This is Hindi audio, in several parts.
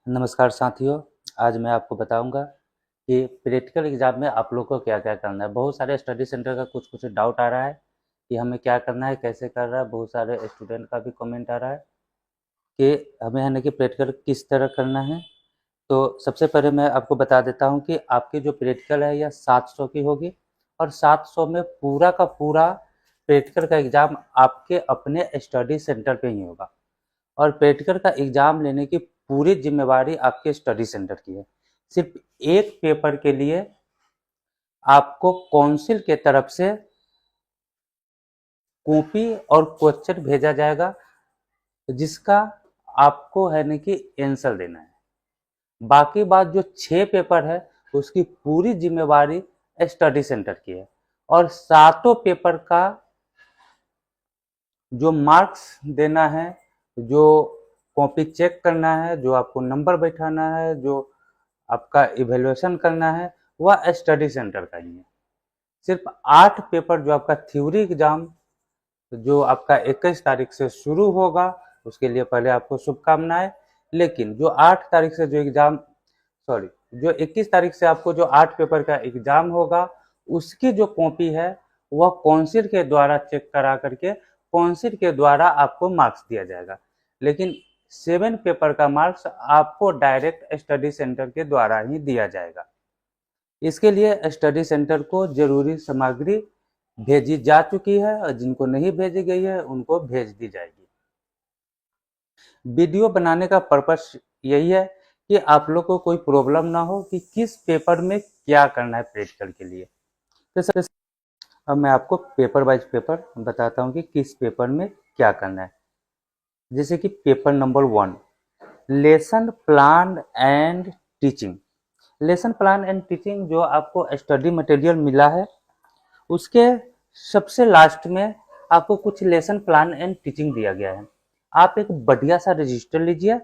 नमस्कार साथियों, आज मैं आपको बताऊंगा कि प्रैक्टिकल एग्जाम में आप लोग को क्या-क्या करना है। बहुत सारे स्टडी सेंटर का कुछ-कुछ डाउट आ रहा है कि हमें क्या करना है, कैसे कर रहा है। बहुत सारे स्टूडेंट का भी कमेंट आ रहा है कि हमें है ना कि प्रैक्टिकल किस तरह करना है। तो सबसे पहले मैं आपको बता देता हूँ कि आपकी जो प्रैक्टिकल है यह 700 की होगी और 700 में पूरा का पूरा प्रैक्टिकल का एग्ज़ाम आपके अपने स्टडी सेंटर पे ही होगा। और प्रैक्टिकल का एग्जाम लेने की पूरी जिम्मेवारी आपके स्टडी सेंटर की है। सिर्फ एक पेपर के लिए आपको काउंसिल के तरफ से कॉपी और क्वेश्चन भेजा जाएगा, जिसका आपको है न कि आंसर देना है। बाकी बात जो 6 पेपर है उसकी पूरी जिम्मेवारी स्टडी सेंटर की है और सातों पेपर का जो मार्क्स देना है, जो कॉपी चेक करना है, जो आपको नंबर बैठाना है, जो आपका इवेल्युएशन करना है, वह स्टडी सेंटर का ही है। सिर्फ 8 पेपर जो आपका थ्योरी एग्जाम जो आपका 21 तारीख से शुरू होगा, उसके लिए पहले आपको शुभकामनाएं। लेकिन जो 8 तारीख से जो 21 तारीख से आपको जो 8 पेपर का एग्जाम होगा, उसकी जो कॉपी है वह काउंसिल के द्वारा चेक करा करके काउंसिल के द्वारा आपको मार्क्स दिया जाएगा। लेकिन 7 पेपर का मार्क्स आपको डायरेक्ट स्टडी सेंटर के द्वारा ही दिया जाएगा। इसके लिए स्टडी सेंटर को जरूरी सामग्री भेजी जा चुकी है और जिनको नहीं भेजी गई है उनको भेज दी जाएगी। वीडियो बनाने का पर्पस यही है कि आप लोग को कोई प्रॉब्लम ना हो कि किस पेपर में क्या करना है प्रैक्टिकल के लिए। तो अब मैं आपको पेपर वाइज पेपर बताता हूँ कि किस पेपर में क्या करना है। जैसे कि paper number 1, lesson plan and teaching. Lesson plan and teaching जो आपको स्टडी मटेरियल मिला है, उसके सबसे लास्ट में आपको कुछ लेसन प्लान एंड टीचिंग दिया गया है। आप एक बढ़िया सा रजिस्टर लीजिए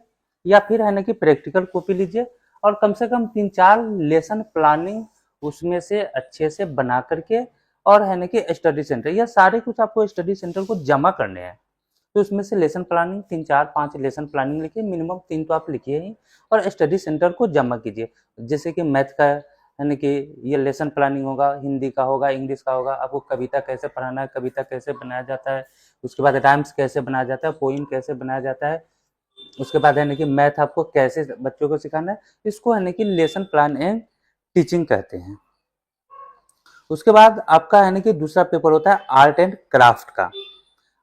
या फिर है ना कि प्रैक्टिकल कॉपी लीजिए और कम से कम 3-4 लेसन प्लानिंग उसमें से अच्छे से बना करके और है ना कि स्टडी सेंटर, यह सारे कुछ आपको स्टडी सेंटर को जमा करने हैं। तो उसमें से लेसन प्लानिंग 3-4-5 लेसन प्लानिंग लिखिए, मिनिमम 3 तो आप लिखिए ही और स्टडी सेंटर को जमा कीजिए। जैसे कि मैथ का है ना कि ये लेसन प्लानिंग होगा, हिंदी का होगा, इंग्लिश का होगा, आपको कविता कैसे पढ़ाना है, कविता कैसे बनाया जाता है, उसके बाद राइम्स कैसे बनाया जाता है, पोइम कैसे बनाया जाता है, उसके बाद है ना कि मैथ आपको कैसे बच्चों को सिखाना है, इसको है ना कि लेसन प्लान एंड टीचिंग कहते हैं। उसके बाद आपका है ना कि दूसरा पेपर होता है आर्ट एंड क्राफ्ट का।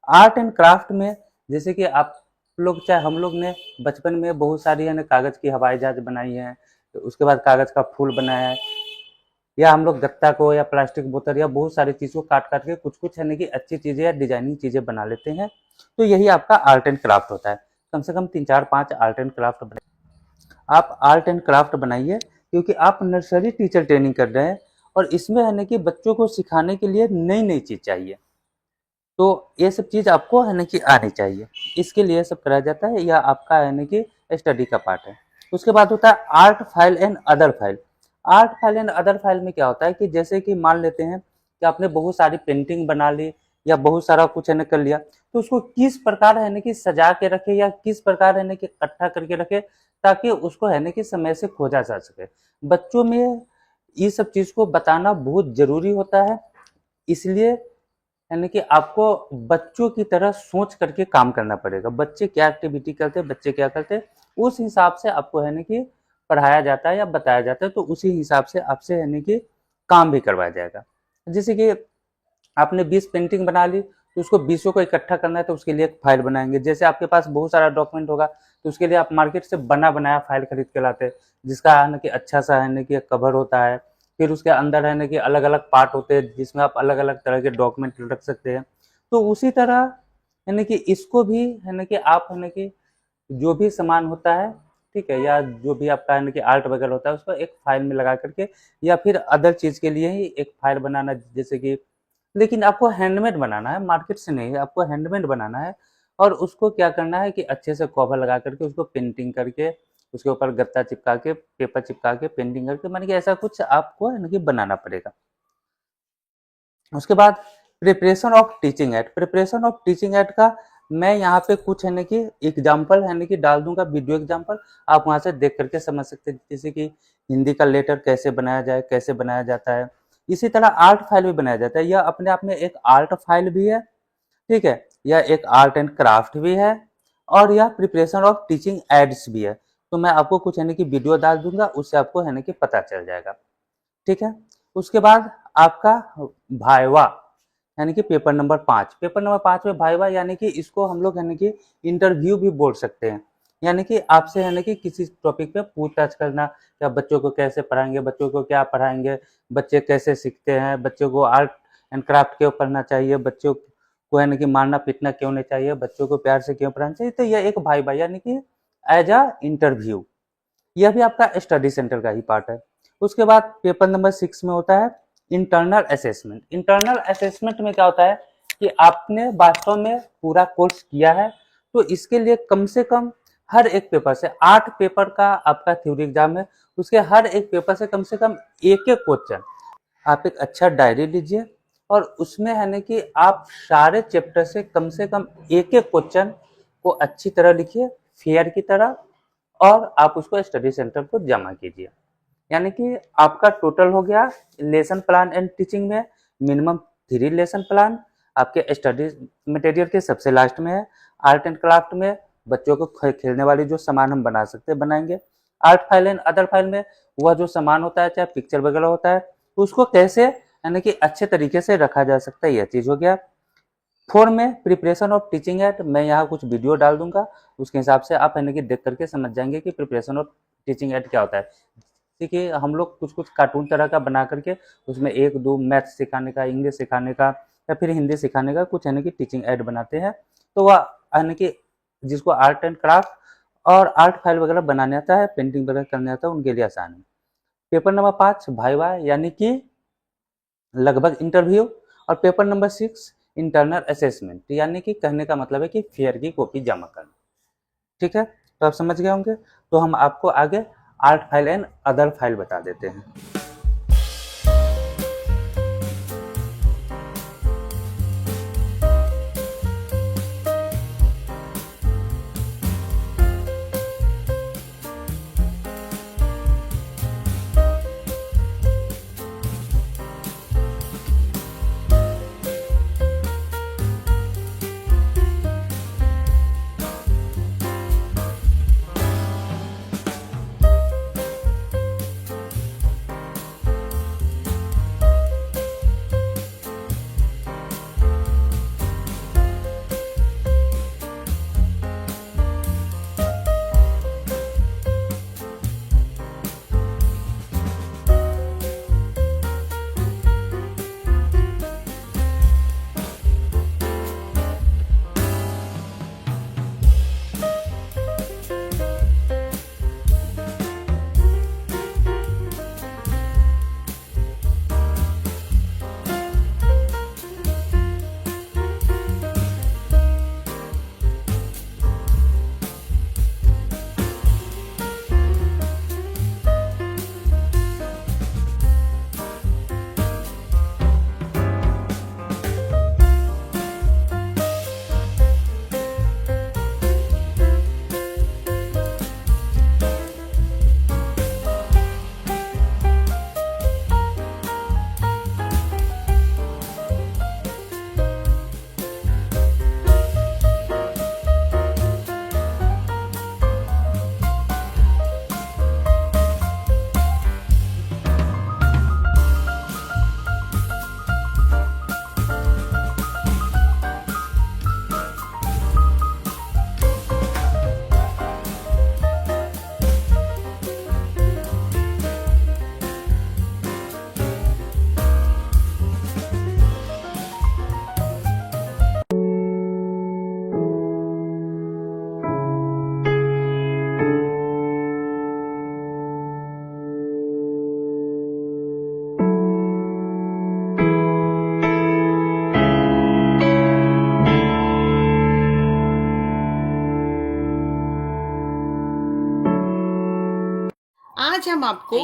आर्ट एंड क्राफ्ट में जैसे कि आप लोग चाहे हम लोग ने बचपन में बहुत सारी है ना कागज की हवाई जहाज बनाई है, उसके बाद कागज का फूल बनाया है, या हम लोग गत्ता को या प्लास्टिक बोतल या बहुत सारी चीज़ों को काट काट के कुछ कुछ है ना कि अच्छी चीज़ें या डिजाइनिंग चीज़ें बना लेते हैं। तो यही आपका आर्ट एंड क्राफ्ट होता है। कम से कम 3-4-5 आर्ट एंड क्राफ्ट आप आर्ट एंड क्राफ्ट बनाइए, क्योंकि आप नर्सरी टीचर ट्रेनिंग कर रहे हैं और इसमें है ना कि बच्चों को सिखाने के लिए नई नई चीज़ चाहिए। तो ये सब चीज़ आपको है ना कि आनी चाहिए, इसके लिए सब कराया जाता है। यह आपका है ना कि स्टडी का पार्ट है। उसके बाद होता है art file and other file. Art file and other file में क्या होता है कि जैसे कि मान लेते हैं कि आपने बहुत सारी पेंटिंग बना ली या बहुत सारा कुछ है ना कर लिया, तो उसको किस प्रकार है ना कि सजा के रखे या किस प्रकार है ना कि इकट्ठा करके रखे, ताकि उसको है ना कि समय से खोजा जा सके। बच्चों में ये सब चीज़ को बताना बहुत जरूरी होता है, इसलिए यानी कि आपको बच्चों की तरह सोच करके काम करना पड़ेगा। बच्चे क्या एक्टिविटी करते हैं, बच्चे क्या करते हैं, उस हिसाब से आपको है ना कि पढ़ाया जाता है या बताया जाता है, तो उसी हिसाब से आपसे है ना कि काम भी करवाया जाएगा। जैसे कि आपने 20 पेंटिंग बना ली, तो उसको 20 को इकट्ठा करना है, तो उसके लिए एक फाइल बनाएंगे। जैसे आपके पास बहुत सारा डॉक्यूमेंट होगा, तो उसके लिए आप मार्केट से बना बनाया फाइल खरीद के लाते हैं, जिसका है ना कि अच्छा सा है ना कि कवर होता है। फिर उसके अंदर है ना कि अलग अलग पार्ट होते हैं, जिसमें आप अलग अलग तरह के डॉक्यूमेंट रख सकते हैं। तो उसी तरह है ना कि इसको भी है ना कि आप है ना कि जो भी सामान होता है, ठीक है, या जो भी आपका है ना कि आर्ट वगैरह होता है, उसको एक फाइल में लगा करके या फिर अदर चीज के लिए ही एक फाइल बनाना। जैसे कि लेकिन आपको हैंडमेड बनाना है, मार्केट से नहीं, आपको हैंडमेड बनाना है। और उसको क्या करना है कि अच्छे से कवर लगा करके उसको पेंटिंग करके उसके ऊपर गत्ता चिपका के पेपर चिपका के पेंटिंग करके, माने कि ऐसा कुछ आपको है ना कि बनाना पड़ेगा। उसके बाद preparation of teaching add. Preparation of teaching add का मैं यहाँ पे कुछ है ना कि एग्जाम्पल है ना कि डाल दूंगा, वीडियो एग्जाम्पल, आप वहाँ से देख करके समझ सकते हैं, जैसे कि हिंदी का लेटर कैसे बनाया जाए, कैसे बनाया जाता है। इसी तरह आर्ट फाइल भी बनाया जाता है, यह अपने आप में एक आर्ट फाइल भी है, ठीक है, यह एक आर्ट एंड क्राफ्ट भी है, और यह प्रिपरेशन ऑफ टीचिंग एड्स भी है। तो मैं आपको कुछ है ना कि वीडियो डाल दूंगा, उससे आपको है ना कि पता चल जाएगा, ठीक है। उसके बाद आपका भाइवा, यानी कि पेपर नंबर 5। पेपर नंबर 5 में भाइवा यानी कि इसको हम लोग यानी कि इंटरव्यू भी बोल सकते हैं, यानी कि आपसे है ना कि किसी टॉपिक पे पूछताछ करना, क्या बच्चों को कैसे पढ़ाएंगे, बच्चों को क्या पढ़ाएंगे, बच्चे कैसे सीखते हैं, बच्चों को आर्ट एंड क्राफ्ट क्यों पढ़ना चाहिए, बच्चों को है ना कि मारना पीटना क्यों नहीं चाहिए, बच्चों को प्यार से क्यों पढ़ाना चाहिए। तो यह एक भाइवा यानी कि एज अ इंटरव्यू, यह भी आपका स्टडी सेंटर का ही पार्ट है। उसके बाद पेपर नंबर 6 में होता है इंटरनल असेसमेंट। इंटरनल असेसमेंट में क्या होता है कि आपने वास्तव में पूरा कोर्स किया है, तो इसके लिए कम से कम हर एक पेपर से 8 पेपर का आपका थ्योरी एग्जाम है, उसके हर एक पेपर से कम एक एक क्वेश्चन, आप एक अच्छा डायरी लीजिए और उसमें है ना कि आप सारे चैप्टर से कम एक एक क्वेश्चन को अच्छी तरह लिखिए, फेयर की तरह, और आप उसको स्टडी सेंटर को जमा कीजिए। यानी कि आपका टोटल हो गया लेसन प्लान एंड टीचिंग में मिनिमम 3 लेसन प्लान, आपके स्टडी मटेरियल के सबसे लास्ट में है। आर्ट एंड क्राफ्ट में बच्चों को खेलने वाली जो सामान हम बना सकते हैं बनाएंगे। Art file and other file में वह जो सामान होता है, चाहे पिक्चर वगैरह होता है, उसको कैसे यानी कि अच्छे तरीके से रखा जा सकता है, यह चीज हो गया। 4 में प्रिपरेशन ऑफ टीचिंग एड, मैं यहाँ कुछ वीडियो डाल दूंगा, उसके हिसाब से आप यानी कि देख करके समझ जाएंगे कि प्रिपरेशन ऑफ टीचिंग एड क्या होता है। देखिए हम लोग कुछ कुछ कार्टून तरह का बना करके उसमें 1-2 मैथ सिखाने का, इंग्लिश सिखाने का या फिर हिंदी सिखाने का कुछ यानी कि टीचिंग एड बनाते हैं, तो वह यानी कि जिसको आर्ट एंड क्राफ्ट और आर्ट फाइल वगैरह बनाने आता है, पेंटिंग वगैरह करने आता है, उनके लिए आसान है। पेपर नंबर 5 भाइवा यानी कि लगभग इंटरव्यू, और पेपर नंबर 6 इंटरनल असेसमेंट, यानी कि कहने का मतलब है कि फेयर की कॉपी जमा करना, ठीक है। तो आप समझ गए होंगे, तो हम आपको आगे art file and other file बता देते हैं। आज हम आपको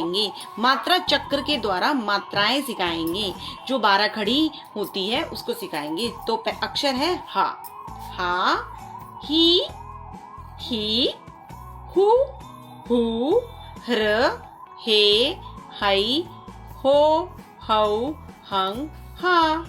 मात्रा चक्र के द्वारा मात्राएं सिखाएंगे। जो 12 खड़ी होती है उसको सिखाएंगे। तो अक्षर है हा, हा ही, हु, ह्र, हे, है, हो, हौ, हं, हा।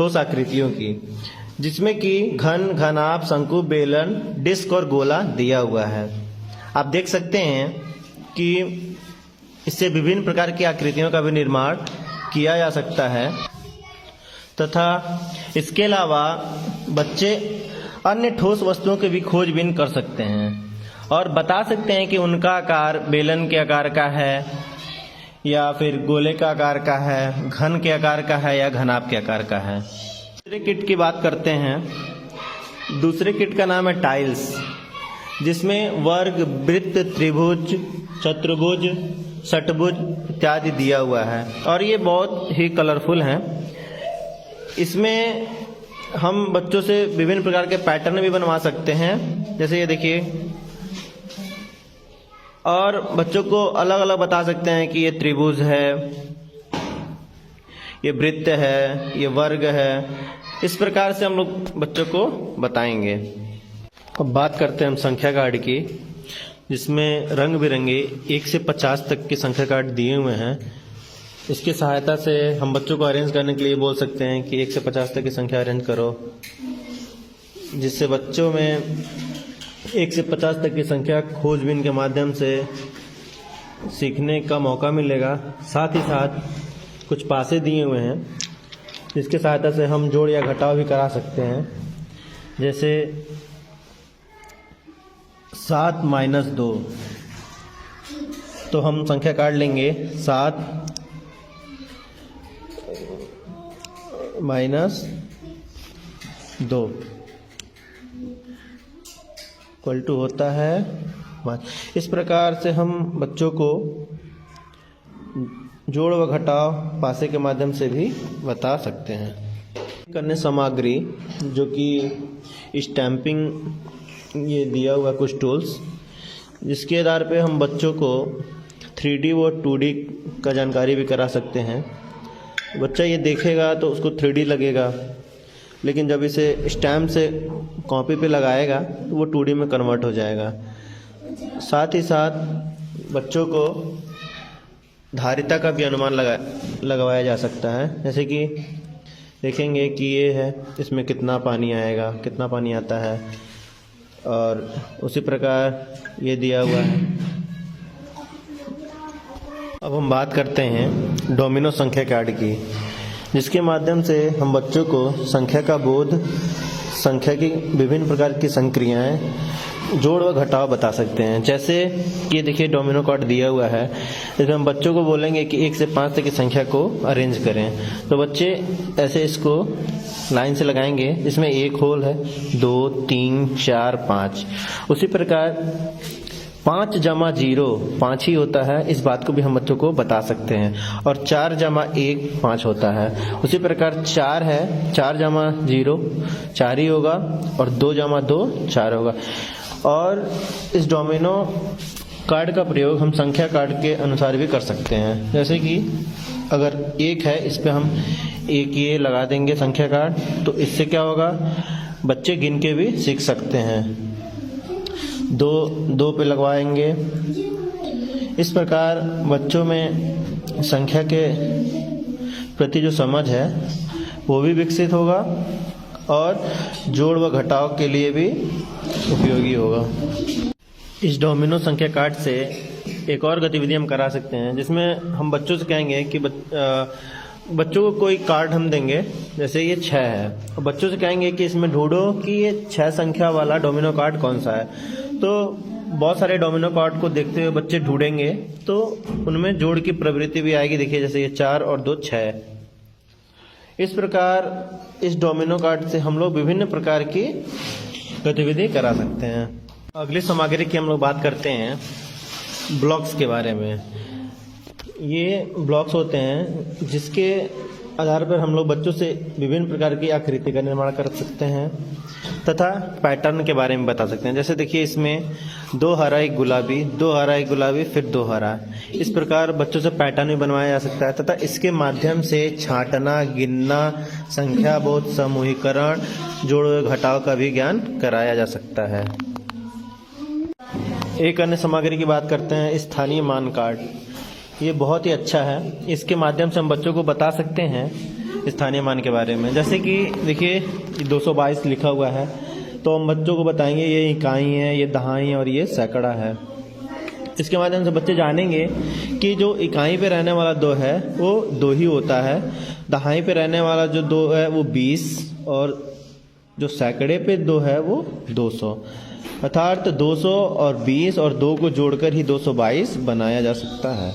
ठोस आकृतियों की, जिसमें कि घन, घनाभ, शंकु, बेलन, डिस्क और गोला दिया हुआ है। आप देख सकते हैं कि इससे विभिन्न प्रकार की आकृतियों का भी निर्माण किया जा सकता है तथा इसके अलावा बच्चे अन्य ठोस वस्तुओं की भी खोजबीन कर सकते हैं और बता सकते हैं कि उनका आकार बेलन के आकार का है या फिर गोले का आकार का है, घन के आकार का है या घनाभ के आकार का है। दूसरे किट की बात करते हैं। दूसरे किट का नाम है टाइल्स, जिसमें वर्ग, वृत्त, त्रिभुज, चतुर्भुज, षटभुज इत्यादि दिया हुआ है और ये बहुत ही कलरफुल हैं। इसमें हम बच्चों से विभिन्न प्रकार के पैटर्न भी बनवा सकते हैं, जैसे ये देखिए, और बच्चों को अलग अलग बता सकते हैं कि ये त्रिभुज है, ये वृत्त है, ये वर्ग है। इस प्रकार से हम लोग बच्चों को बताएंगे। अब बात करते हैं हम संख्या कार्ड की, जिसमें रंग बिरंगे 1 से 50 तक के संख्या कार्ड दिए हुए हैं। इसकी सहायता से हम बच्चों को अरेंज करने के लिए बोल सकते हैं कि 1 से 50 तक की संख्या अरेंज करो, जिससे बच्चों में 1 से 50 तक की संख्या खोजबीन के माध्यम से सीखने का मौका मिलेगा। साथ ही साथ कुछ पासे दिए हुए हैं, जिसके सहायता से हम जोड़ या घटाव भी करा सकते हैं। जैसे 7 - 2, तो हम संख्या काट लेंगे 7 - 2 इक्वल टू होता है 5। इस प्रकार से हम बच्चों को जोड़ व घटाव पासे के माध्यम से भी बता सकते हैं। करने सामग्री जो कि स्टैंपिंग ये दिया हुआ कुछ टूल्स, जिसके आधार पे हम बच्चों को 3D व 2D का जानकारी भी करा सकते हैं। बच्चा ये देखेगा तो उसको 3D लगेगा, लेकिन जब इसे स्टैम्प से कॉपी पे लगाएगा तो वो 2D में कन्वर्ट हो जाएगा। साथ ही साथ बच्चों को धारिता का भी अनुमान लगवाया जा सकता है। जैसे कि देखेंगे कि ये है, इसमें कितना पानी आएगा, कितना पानी आता है, और उसी प्रकार ये दिया हुआ है। अब हम बात करते हैं डोमिनो संख्या कार्ड की, जिसके माध्यम से हम बच्चों को संख्या का बोध, संख्या की विभिन्न प्रकार की संक्रियाएं, जोड़ व घटाव बता सकते हैं। जैसे ये देखिए डोमिनो कार्ड दिया हुआ है, इसमें हम बच्चों को बोलेंगे कि 1 से 5 तक की संख्या को अरेंज करें, तो बच्चे ऐसे इसको लाइन से लगाएंगे, जिसमें 1 होल है, 2, 3, 4, 5। उसी प्रकार 5 + 0 5 ही होता है, इस बात को भी हम बच्चों को बता सकते हैं। और 4 + 1 5 होता है। उसी प्रकार 4 है, 4 + 0 4 ही होगा, और 2 + 2 4 होगा। और इस डोमिनो कार्ड का प्रयोग हम संख्या कार्ड के अनुसार भी कर सकते हैं। जैसे कि अगर 1 है, इस पे हम 1 ये लगा देंगे संख्या कार्ड, तो इससे क्या होगा, बच्चे गिन के भी सीख सकते हैं। 2 पे लगवाएंगे। इस प्रकार बच्चों में संख्या के प्रति जो समझ है वो भी विकसित होगा और जोड़ व घटाव के लिए भी उपयोगी होगा। इस डोमिनो संख्या कार्ड से एक और गतिविधि हम करा सकते हैं, जिसमें हम बच्चों से कहेंगे कि बच्चों को कोई कार्ड हम देंगे, जैसे ये 6 है, और बच्चों से कहेंगे कि इसमें ढूंढो कि ये 6 संख्या वाला डोमिनो कार्ड कौन सा है। तो बहुत सारे डोमिनो कार्ड को देखते हुए बच्चे ढूंढेंगे, तो उनमें जोड़ की प्रवृत्ति भी आएगी। देखिए जैसे ये 4 और 2 6। इस प्रकार इस डोमिनो कार्ड से हम लोग विभिन्न प्रकार की गतिविधि करा सकते हैं। अगली सामग्री की हम लोग बात करते हैं ब्लॉक्स के बारे में। ये ब्लॉक्स होते हैं जिसके आधार पर हम लोग बच्चों से विभिन्न प्रकार की आकृति का निर्माण कर सकते हैं तथा पैटर्न के बारे में बता सकते हैं। जैसे देखिए इसमें 2 हरा 1 गुलाबी, 2 हरा 1 गुलाबी, फिर 2 हरा। इस प्रकार बच्चों से पैटर्न भी बनवाया जा सकता है तथा इसके माध्यम से छांटना, गिनना, संख्या बोध, समूहीकरण, जोड़ घटाव का भी ज्ञान कराया जा सकता है। एक अन्य सामग्री की बात करते हैं स्थानीय मान कार्ड। ये बहुत ही अच्छा है। इसके माध्यम से हम बच्चों को बता सकते हैं स्थानीय मान के बारे में। जैसे कि देखिए 222 लिखा हुआ है, तो हम बच्चों को बताएंगे ये इकाई है, ये दहाई और ये सैकड़ा है। इसके माध्यम से बच्चे जानेंगे कि जो इकाई पे रहने वाला 2 है वो 2 ही होता है, दहाई पे रहने वाला जो 2 है वो 20 और जो सैकड़े पे 2 है वो 200। अर्थात 200 और 20 और 2 को जोड़कर ही 222 बनाया जा सकता है।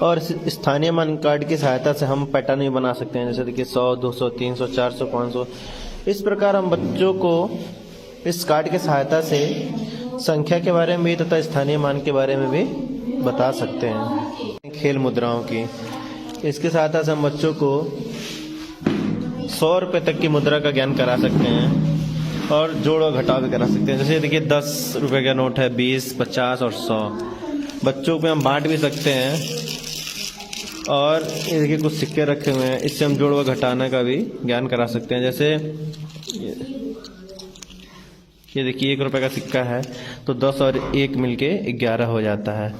और स्थानीय मान कार्ड की सहायता से हम पैटर्न भी बना सकते हैं, जैसे देखिए 100, 200, 300, 400, 500। इस प्रकार हम बच्चों को इस कार्ड की सहायता से संख्या के बारे में भी तथा स्थानीय मान के बारे में भी बता सकते हैं। खेल मुद्राओं की इसके सहायता से हम बच्चों को 100 रुपये तक की मुद्रा का ज्ञान करा सकते हैं और जोड़ और घटाव भी करा सकते हैं। जैसे देखिए 10 रुपये का नोट है, 20, 50 और 100। बच्चों पे हम बांट भी सकते हैं। और ये देखिए कुछ सिक्के रखे हुए हैं, इससे हम जोड़ व घटाने का भी ज्ञान करा सकते हैं। जैसे ये देखिए 1 रुपये का सिक्का है, तो 10 और 1 मिलके 11 हो जाता है।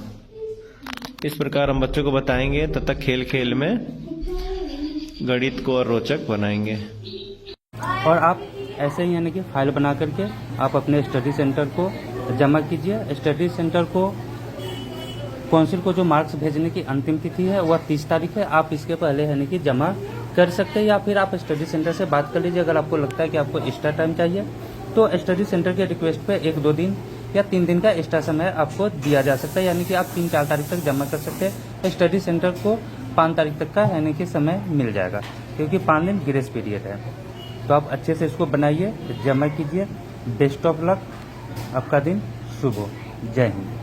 इस प्रकार हम बच्चों को बताएंगे तथा खेल खेल में गणित को और रोचक बनाएंगे। और आप ऐसे ही यानी कि फाइल बना करके आप अपने स्टडी सेंटर को जमा कीजिए। स्टडी सेंटर को काउंसिल को जो मार्क्स भेजने की अंतिम तिथि है वह 30 तारीख है। आप इसके पहले यानी कि जमा कर सकते हैं, या फिर आप स्टडी सेंटर से बात कर लीजिए। अगर आपको लगता है कि आपको एक्स्ट्रा टाइम चाहिए तो स्टडी सेंटर के रिक्वेस्ट पे 1-2 दिन या 3 दिन का एक्स्ट्रा समय आपको दिया जा सकता है, यानी कि आप 3-4 तारीख तक जमा कर सकते हैं। स्टडी सेंटर को 5 तारीख तक का यानी कि समय मिल जाएगा, क्योंकि 5 दिन ग्रेस पीरियड है। तो आप अच्छे से इसको बनाइए, जमा कीजिए। बेस्ट ऑफ लक, आपका दिन शुभ हो। जय हिंद।